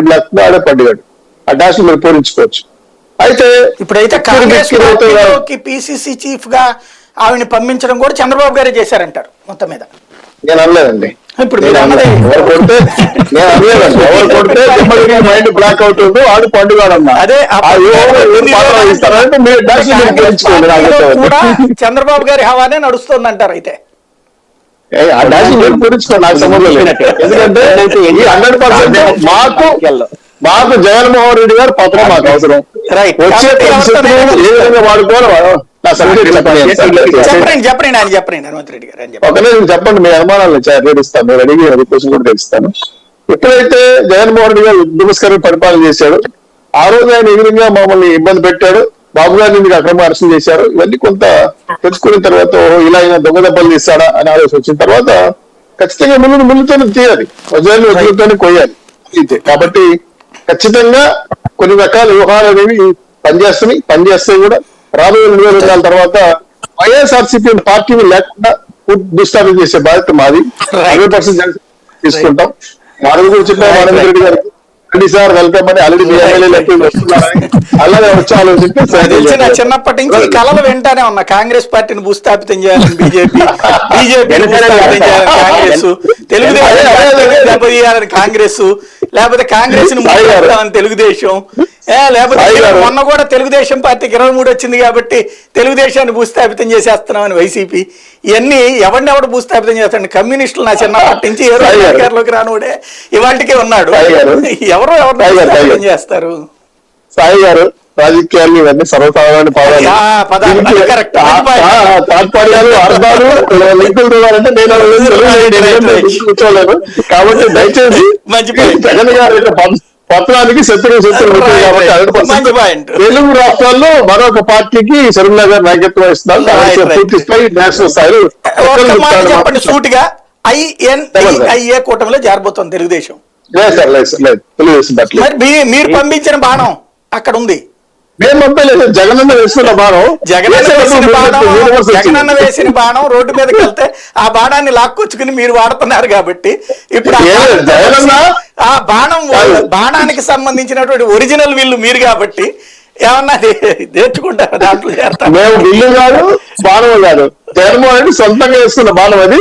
Black ఆడే పడ్డాడు. ఆ డాష్ మీరు పూరించుకోవచ్చు. అయితే ఇప్పుడైతే పిసిసి చీఫ్ గా ఆవిడని పంపించడం కూడా చంద్రబాబు గారే చేశారంటారు మొత్తం మీద. నేను అనలేదండి. ఇప్పుడు ఎవరు కొడితే మైండ్ బ్లాక్ అవుతుందో ఆడు పండుగ అదే కూడా చంద్రబాబు గారి హవానే నడుస్తుంది అంటారు. అయితే ఆ డాష్ మీరు పూరించుకోండి, నాకు సంబంధం లేదు. ఎందుకంటే 100% మాకు జగన్మోహన్ రెడ్డి గారు పత్రం మాకు అవసరం. వచ్చే ఏ విధంగా వాడుకోవాలో చెప్పండి. మీ అనుమానాలు రేపిస్తాను, మీరు అడిగి క్వశ్చన్ కూడా తెలుస్తాను. ఎప్పుడైతే జగన్మోహన్ రెడ్డి గారు దుమస్కరణ పరిపాలన చేశాడు, ఆ రోజు ఆయన ఈ విధంగా మమ్మల్ని ఇబ్బంది పెట్టాడు, బాబు గారిని అక్రమ అరెస్ట్ చేశారు. ఇవన్నీ కొంత తెలుసుకున్న తర్వాత ఇలా అయినా దొంగ దెబ్బలు తీస్తాడా అని ఆలోచన వచ్చిన తర్వాత ఖచ్చితంగా ముళ్ళుతోనే తీయాలి, వజ్రాన్ని కొయ్యాలి. అయితే కాబట్టి ఖచ్చితంగా కొన్ని రకాల వ్యూహాలు అనేవి పనిచేస్తాయి కూడా. రాబోయే 2 రోజుల తర్వాత వైఎస్ఆర్సీపీ పార్టీని లేకుండా దుస్థాపన చేసే బాధ్యత మాది. 100% తీసుకుంటాం. మాధవ్ కూడా చెప్పారు మాధవ్ రెడ్డి గారికి, రండి సార్ వెల్కమ్ అని. ఆల్రెడీ మీ ఎమ్మెల్యేలు వస్తున్నారని అలాగే వచ్చి ఆలోచించి చిన్నప్పటి నుంచి కళలు వెంటానే ఉన్నా. కాంగ్రెస్ పార్టీని భూస్థాపితం చేయాలని బీజేపీ భూస్థాపితం చేయాలని కాంగ్రెస్, తెలుగుదేశం దెబ్బతీయాలని కాంగ్రెస్, లేకపోతే కాంగ్రెస్ ని మూడని తెలుగుదేశం, లేకపోతే మొన్న కూడా తెలుగుదేశం పార్టీకి 23 వచ్చింది కాబట్టి తెలుగుదేశాన్ని భూస్థాపితం చేసేస్తున్నామని వైసీపీ. ఇవన్నీ ఎవరినెవడు భూస్థాపితం చేస్తాడు? కమ్యూనిస్టులు నా చిన్నప్పటి నుంచి ఏ రోజు అధికారంలోకి రానుడే ఇవాళకే ఉన్నాడు. ఎవరు భూస్థాపితం చేస్తారు? సాయి గారు, రాజకీయాలు ఇవన్నీ సర్వసాధారణ తాత్పర్యాలు, అర్థాలు, లింకులు అంటే నేను కూర్చోలేను. కాబట్టి దయచేసి జగన్ గారి పత్రానికి శత్రువు కాబట్టి తెలుగు రాష్ట్రాల్లో మరొక పార్టీకి షర్మిల గారు నాయకత్వం ఇస్తున్నారు. పూర్తి స్థాయి నేషనల్ స్థాయిలో చెప్పండి సూటిగా, INDIA కూటమిలో జారబోతోంది తెలుగుదేశం. లేదు తెలుగుదేశం. మీరు పంపించిన బాణం అక్కడ ఉంది. మేము పంపలేదు, జగనన్న వేసుకున్న బాణం. జగనన్న వేసిన బాణం రోడ్డు మీదకి వెళ్తే ఆ బాణాన్ని లాక్కొచ్చుకుని మీరు వాడుతున్నారు కాబట్టి ఇప్పుడు ఆ బాణానికి సంబంధించినటువంటి ఒరిజినల్ విల్లు మీరు కాబట్టి ఏమన్నా నేర్చుకుంటారు, దాంట్లో చేస్తారు. మేము విల్లు కాదు, బాణం కాదు, జగన్మోహన్ రెడ్డి సొంతంగా వేసుకున్న బాణం. అది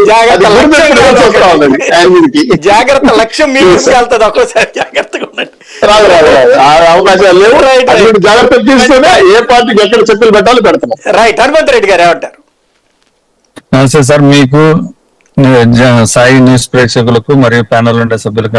జాగ్రత్త లక్ష్యం మీకు తీసుకెళ్తుంది. ఒక్కోసారి జాగ్రత్తగా ఉండండి. అవకాశాలు లేవు. జాగ్రత్తలు తీసుకునే ఏ పార్టీకి ఎక్కడ చెప్పులు పెట్టాలో పెడతాం. రైట్. హనుమంత్ రెడ్డి గారు ఏమంటారు? నమస్తే సార్, మీకు సాయి న్యూస్ ప్రేక్షకులకు మరియు ప్యానల్ ఉండే సభ్యులకు